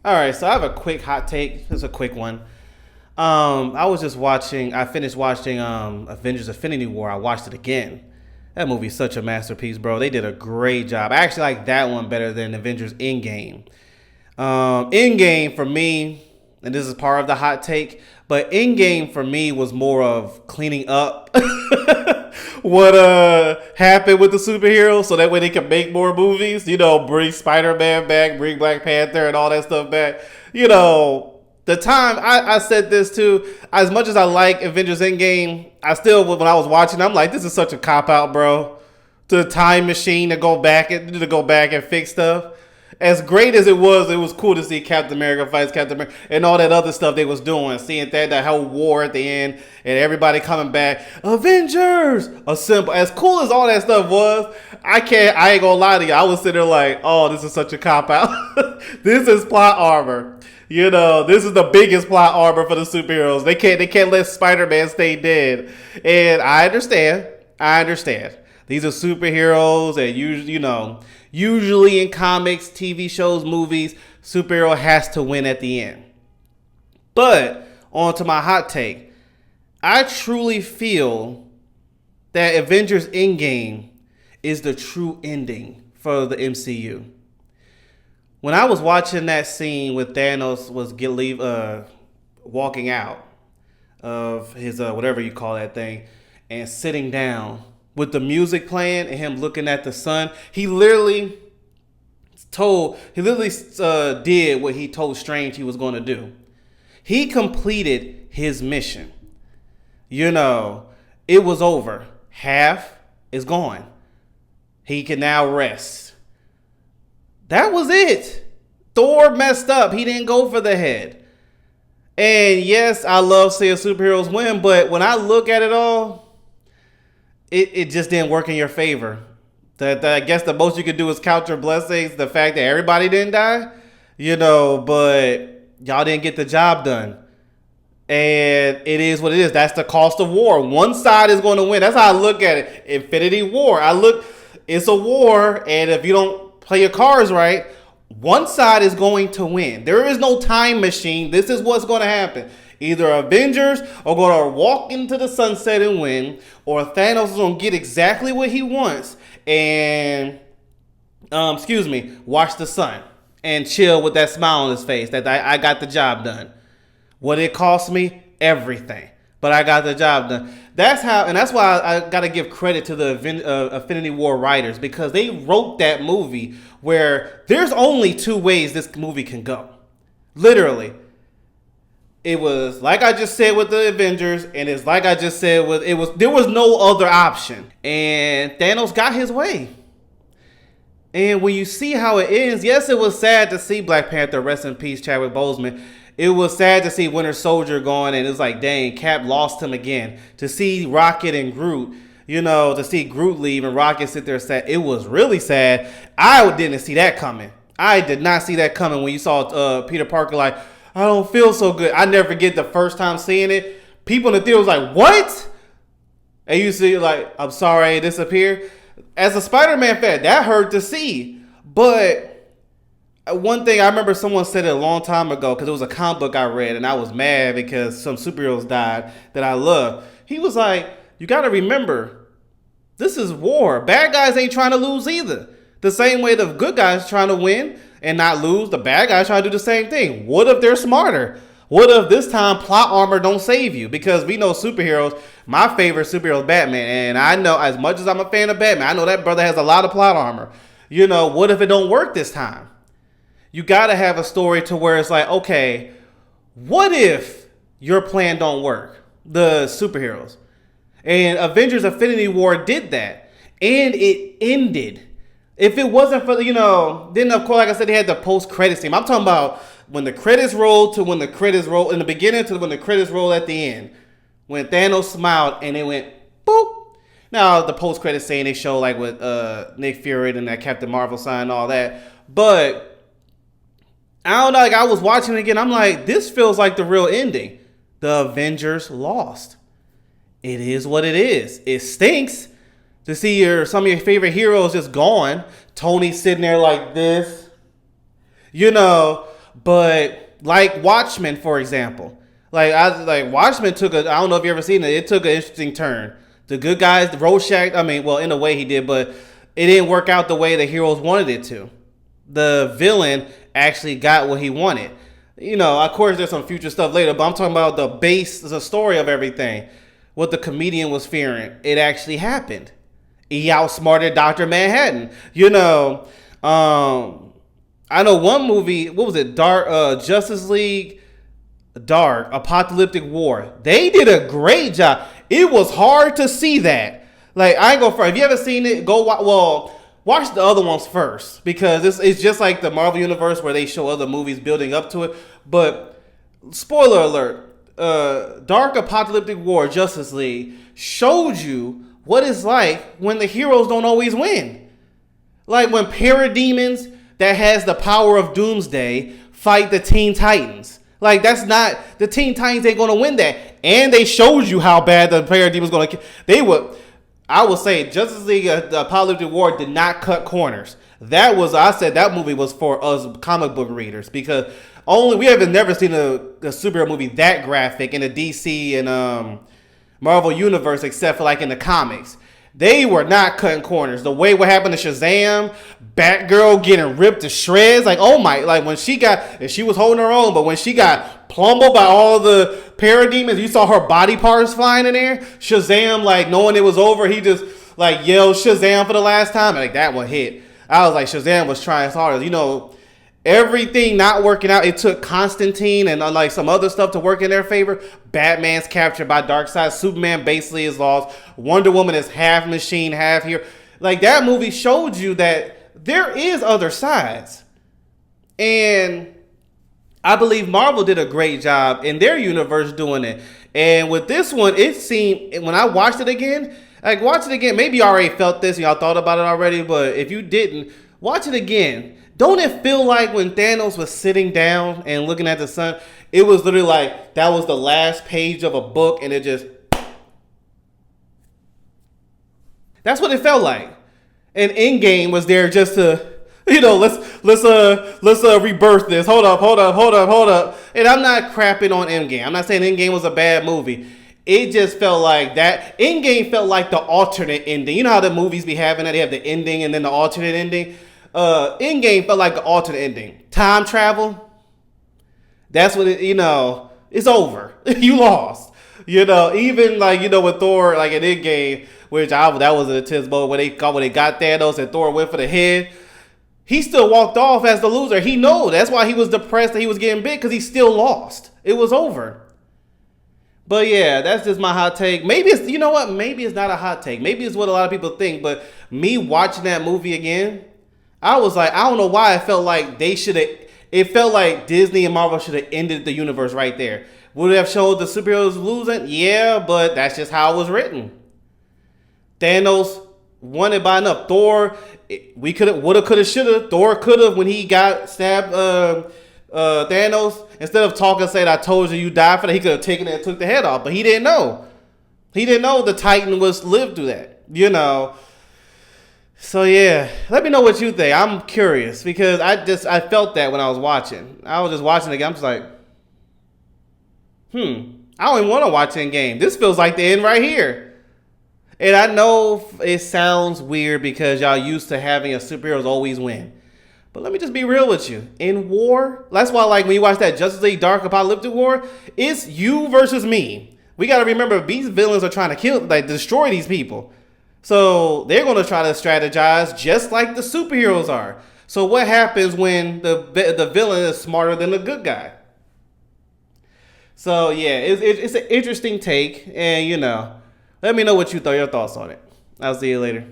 All right, so I have a quick hot take. It's a quick one. I finished watching Avengers Infinity War. I watched it again. That movie's such a masterpiece, bro. They did a great job. I actually like that one better than Avengers Endgame. Endgame for me, and this is part of the hot take, but Endgame for me was more of cleaning up what happened with the superheroes so that way they can make more movies. You know, bring Spider-Man back, bring Black Panther and all that stuff back. You know, the time I said this too, as much as I like Avengers Endgame, I still, when I was watching, I'm like, this is such a cop-out, bro. To the time machine to go back and fix stuff. As great as it was cool to see Captain America fights Captain America and all that other stuff they was doing. Seeing that whole war at the end and everybody coming back. Avengers! Assemble. As cool as all that stuff was, I ain't gonna lie to you. I was sitting there like, oh, this is such a cop-out. This is plot armor. You know, this is the biggest plot armor for the superheroes. They can't let Spider-Man stay dead. And I understand. These are superheroes, and usually in comics, TV shows, movies, superhero has to win at the end. But on to my hot take. I truly feel that Avengers Endgame is the true ending for the MCU. When I was watching that scene with Thanos walking out of his whatever you call that thing and sitting down with the music playing and him looking at the sun, he literally did what he told Strange he was going to do. He completed his mission. You know, it was over. Half is gone. He can now rest. That was it. Thor messed up. He didn't go for the head. And yes, I love seeing superheroes win, but when I look at it all, it just didn't work in your favor. I guess the most you could do is count your blessings, the fact that everybody didn't die, but y'all didn't get the job done. And it is what it is. That's the cost of war. One side is going to win. That's how I look at it. Infinity War. It's a war, and if you don't play your cards right, one side is going to win. There is no time machine. This is what's going to happen. Either Avengers are going to walk into the sunset and win, or Thanos is going to get exactly what he wants and, watch the sun and chill with that smile on his face that I got the job done. What it cost me? Everything. But I got the job done. That's why I got to give credit to the Infinity War writers, because they wrote that movie where there's only two ways this movie can go. Literally. It was like I just said with the Avengers, and it's like I just said there was no other option. And Thanos got his way. And when you see how it ends, yes, it was sad to see Black Panther, rest in peace, Chadwick Boseman. It was sad to see Winter Soldier going, and it was like, dang, Cap lost him again. To see Rocket and Groot, to see Groot leave and Rocket sit there sad, it was really sad. I didn't see that coming. I did not see that coming when you saw Peter Parker like, I don't feel so good. I never forget the first time seeing it. People in the theater was like, what? And you see like, I'm sorry, it disappeared. As a Spider-Man fan, that hurt to see. But one thing I remember someone said it a long time ago, because it was a comic book I read, and I was mad because some superheroes died that I love. He was like, you got to remember, this is war. Bad guys ain't trying to lose either. The same way the good guys trying to win and not lose, the bad guys trying to do the same thing. What if they're smarter? What if this time plot armor don't save you? Because we know superheroes, my favorite superhero is Batman. And I know, as much as I'm a fan of Batman, I know that brother has a lot of plot armor. What if it don't work this time? You got to have a story to where it's like, okay, what if your plan don't work? The superheroes. And Avengers Infinity War did that. And it ended. If it wasn't for then of course, like I said, they had the post-credits scene. I'm talking about when the credits rolled to when the credits rolled in the beginning to when the credits rolled at the end. When Thanos smiled and it went boop. Now the post-credits scene they show like with Nick Fury and that Captain Marvel sign and all that. But I don't know, like I was watching it again, I'm like, this feels like the real ending. The Avengers lost. It is what it is. It stinks to see some of your favorite heroes just gone. Tony sitting there like this. but like Watchmen, for example, like Watchmen took a, I don't know if you ever seen it. It took an interesting turn. The good guys, the Rorschach. I mean, well, in a way he did, but it didn't work out the way the heroes wanted it to. The villain actually got what he wanted. You know, of course, there's some future stuff later, but I'm talking about the base, the story of everything. What the comedian was fearing, it actually happened. He outsmarted Dr. Manhattan. You know, I know one movie, what was it? Justice League Dark, Apocalyptic War. They did a great job. It was hard to see that. Like, I ain't gonna front. If you haven't seen it, go watch the other ones first, because it's just like the Marvel Universe where they show other movies building up to it. But spoiler alert, Dark Apocalyptic War, Justice League showed you what it's like when the heroes don't always win. Like when parademons that has the power of Doomsday fight the Teen Titans. Like, that's not, the Teen Titans ain't gonna win that. And they showed you how bad the parademons gonna, they would. I will say, Justice League, the Apocalyptic War did not cut corners. I said that movie was for us comic book readers, because we have never seen a superhero movie that graphic in the DC and Marvel Universe, except for like in the comics. They were not cutting corners. The way what happened to Shazam, Batgirl getting ripped to shreds, like, oh my, like when she was holding her own, but when she got plummeled by all the parademons, you saw her body parts flying in there. Shazam, like knowing it was over, he just like yelled Shazam for the last time, and like that one hit. I was like, Shazam was trying his hardest. You know, everything not working out. It took Constantine and like some other stuff to work in their favor. Batman's captured by Darkseid. Superman basically is lost. Wonder Woman is half machine, half here. Like, that movie showed you that there is other sides. And I believe Marvel did a great job in their universe doing it. And with this one, it seemed, when I watched it again, maybe you already felt this and y'all thought about it already, but if you didn't, watch it again. Don't it feel like when Thanos was sitting down and looking at the sun, it was literally like that was the last page of a book, and it just, that's what it felt like. And Endgame was there just to, you know, let's rebirth this. Hold up. And I'm not crapping on Endgame. I'm not saying Endgame was a bad movie. It just felt like that. Endgame felt like the alternate ending. You know how the movies be having that? They have the ending and then the alternate ending. Endgame felt like the alternate ending. Time travel. That's what it, you know, it's over. You lost. You know, even like, you know, with Thor, like in Endgame, that was an intense moment when they got Thanos and Thor went for the head. He still walked off as the loser. He knows. That's why he was depressed that he was getting big, because he still lost. It was over. But yeah, that's just my hot take. Maybe it's, you know what? Maybe it's not a hot take. Maybe it's what a lot of people think. But me watching that movie again, I was like, I don't know why I felt like it felt like Disney and Marvel should have ended the universe right there. Would it have showed the superheroes losing? Yeah, but that's just how it was written. Thanos won it by enough. Thor, we could have, woulda, coulda, shoulda. Thor could have, when he got stabbed, Thanos, instead of talking, saying, I told you died for that, he could have taken it and took the head off. But he didn't know. He didn't know the Titan was lived through that. You know. So yeah, let me know what you think. I'm curious, because I felt that when I was watching. I was just watching the game. I'm just like, I don't even want to watch Endgame. This feels like the end right here. And I know it sounds weird because y'all used to having a superheroes always win. But let me just be real with you. In war, that's why, like, when you watch that Justice League Dark Apocalyptic War, it's you versus me. We got to remember, these villains are trying to destroy these people. So they're going to try to strategize just like the superheroes are. So what happens when the villain is smarter than the good guy? So yeah, it's an interesting take. And, you know, let me know what you thought, your thoughts on it. I'll see you later.